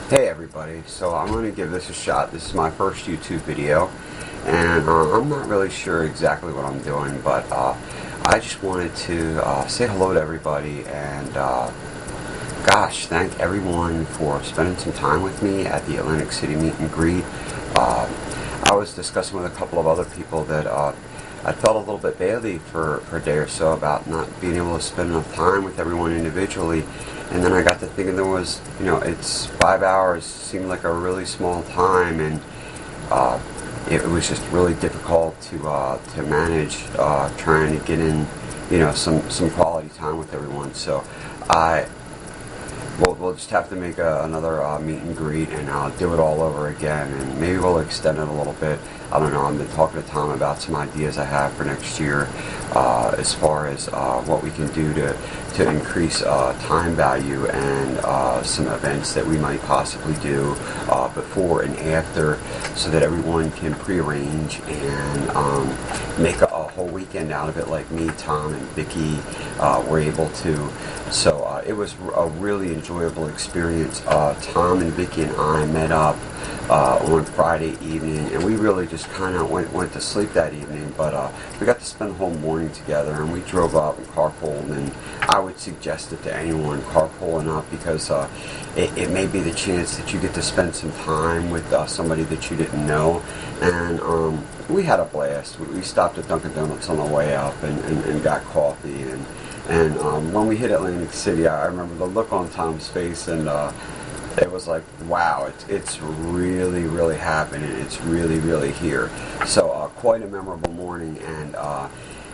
Hey everybody, so I'm going to give this a shot. This is my first YouTube video, and I'm not really sure exactly what I'm doing, but I just wanted to say hello to everybody, and gosh, thank everyone for spending some time with me at the Atlantic City meet and greet. I was discussing with a couple of other people that I felt a little bit badly for a day or so about not being able to spend enough time with everyone individually. And then I got to thinking it's 5 hours, seemed like a really small time, and it was just really difficult to manage trying to get in, some quality time with everyone. So we'll just have to make another meet and greet, and I'll do it all over again, and maybe we'll extend it a little bit. I don't know. I've been talking to Tom about some ideas I have for next year as far as what we can do to increase time value, and some events that we might possibly do before and after, so that everyone can prearrange and make a whole weekend out of it, like me, Tom, and Vicki were able to. So it was a really enjoyable experience. Tom and Vicki and I met up on Friday evening, and we really just kind of went to sleep that evening, but we got to spend the whole morning together, and we drove up and carpooled, and I would suggest it to anyone carpooling up, because it may be the chance that you get to spend some time with somebody that you didn't know. And we had a blast. We stopped at Dunkin' Donuts on the way up and got coffee, and when we hit Atlantic City, I remember the look on Tom's face, and it was like, wow, it's really, really happening. It's really, really here. So quite a memorable morning, and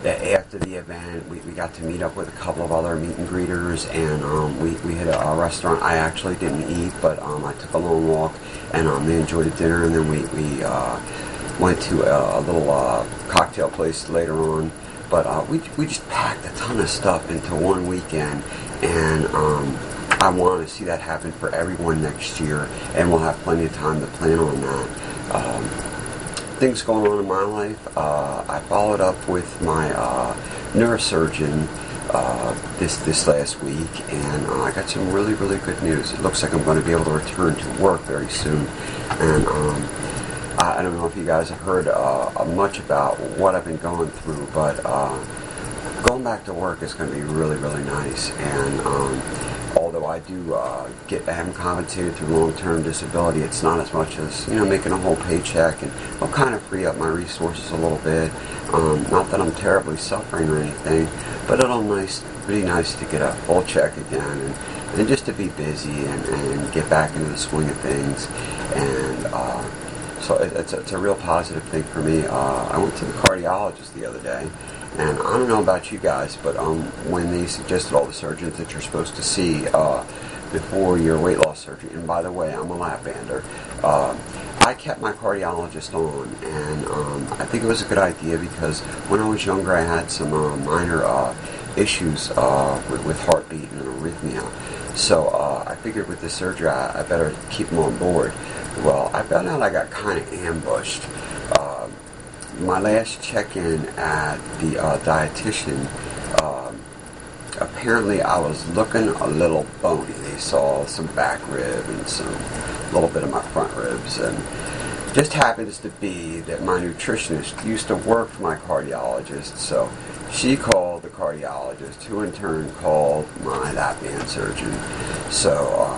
after the event, we got to meet up with a couple of other meet and greeters, and we hit a restaurant. I actually didn't eat, but I took a long walk, and they enjoyed the dinner, and then we went to a little cocktail place later on. But we just packed a ton of stuff into one weekend, and I want to see that happen for everyone next year, and we'll have plenty of time to plan on that. Things going on in my life. I followed up with my neurosurgeon this last week, and I got some really, really good news. It looks like I'm going to be able to return to work very soon, and I don't know if you guys have heard much about what I've been going through, but going back to work is going to be really, really nice. And although I do am compensated through long-term disability, it's not as much as making a whole paycheck, and I'll kind of free up my resources a little bit. Not that I'm terribly suffering or anything, but it'll be nice to get a full check again, and just to be busy and get back into the swing of things. And so it's a real positive thing for me. I went to the cardiologist the other day, and I don't know about you guys, but when they suggested all the surgeons that you're supposed to see before your weight loss surgery, and by the way, I'm a lap bander, I kept my cardiologist on, and I think it was a good idea, because when I was younger I had some minor issues with heartbeat and arrhythmia. So I figured with this surgery I better keep them on board. Well, I found out I got kind of ambushed. My last check-in at the dietitian, apparently I was looking a little bony. They saw some back rib and a little bit of my front ribs, and just happens to be that my nutritionist used to work for my cardiologist, so she called the cardiologist, who in turn called my lap band surgeon. So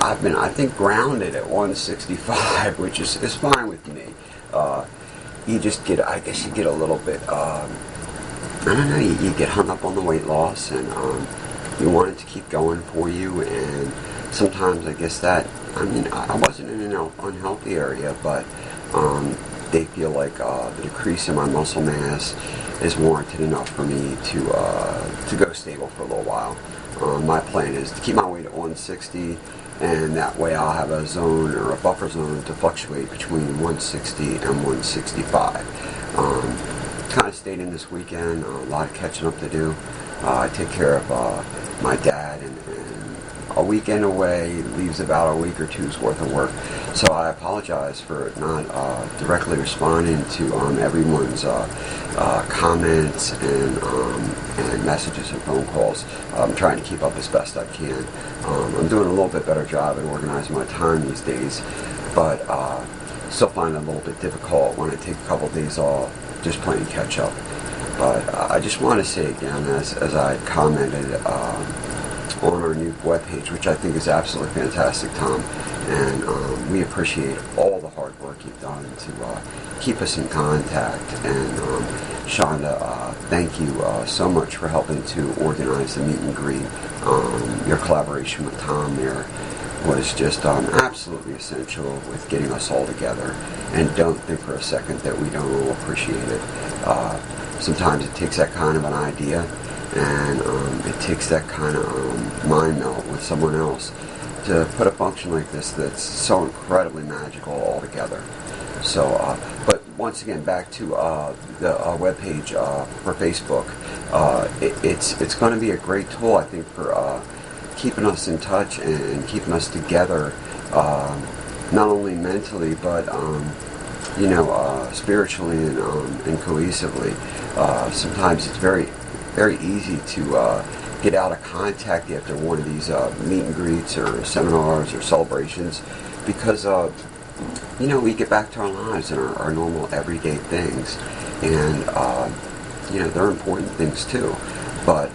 I've been, I think, grounded at 165, which is fine with me. You just get, I guess you get a little bit, I don't know, you get hung up on the weight loss, and you want it to keep going for you, and sometimes I guess that, I wasn't in an unhealthy area, but they feel like the decrease in my muscle mass is warranted enough for me to go stable for a little while. My plan is to keep my weight at 160, and that way I'll have a zone or a buffer zone to fluctuate between 160 and 165. Kind of stayed in this weekend, a lot of catching up to do. I take care of my dad and a weekend away leaves about a week or two's worth of work. So I apologize for not directly responding to everyone's comments and messages and phone calls. I'm trying to keep up as best I can. I'm doing a little bit better job at organizing my time these days, but still find it a little bit difficult when I take a couple of days off, just playing catch up. But I just want to say again, as I commented on our new webpage, which I think is absolutely fantastic, Tom, and we appreciate all the hard work you've done to keep us in contact. And Shonda, thank you so much for helping to organize the meet and greet. Your collaboration with Tom there was just absolutely essential with getting us all together. And don't think for a second that we don't all appreciate it. Sometimes it takes that kind of an idea, and it takes that kind of mind melt with someone else to put a function like this that's so incredibly magical all together. So, but once again, back to the webpage for Facebook. It's going to be a great tool, I think, for keeping us in touch and keeping us together, not only mentally, but spiritually and cohesively. Sometimes it's very, very easy to get out of contact after one of these meet and greets or seminars or celebrations, because we get back to our lives and our normal everyday things, and they're important things too. But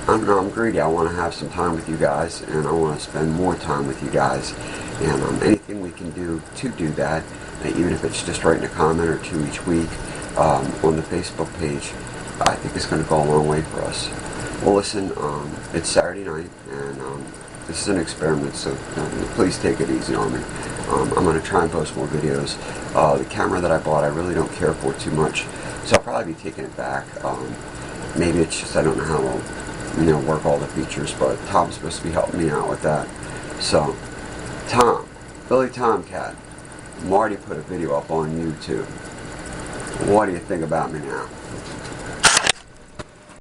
I'm greedy. I want to have some time with you guys, and I want to spend more time with you guys. And anything we can do to do that, even if it's just writing a comment or two each week on the Facebook page, I think it's going to go a long way for us. Well, listen, it's Saturday night, and this is an experiment, so please take it easy on me. I'm going to try and post more videos. The camera that I bought, I really don't care for too much, so I'll probably be taking it back. Maybe it's just I don't know how to work all the features, but Tom's supposed to be helping me out with that. So, Tom, Billy Tomcat, Marty put a video up on YouTube. What do you think about me now?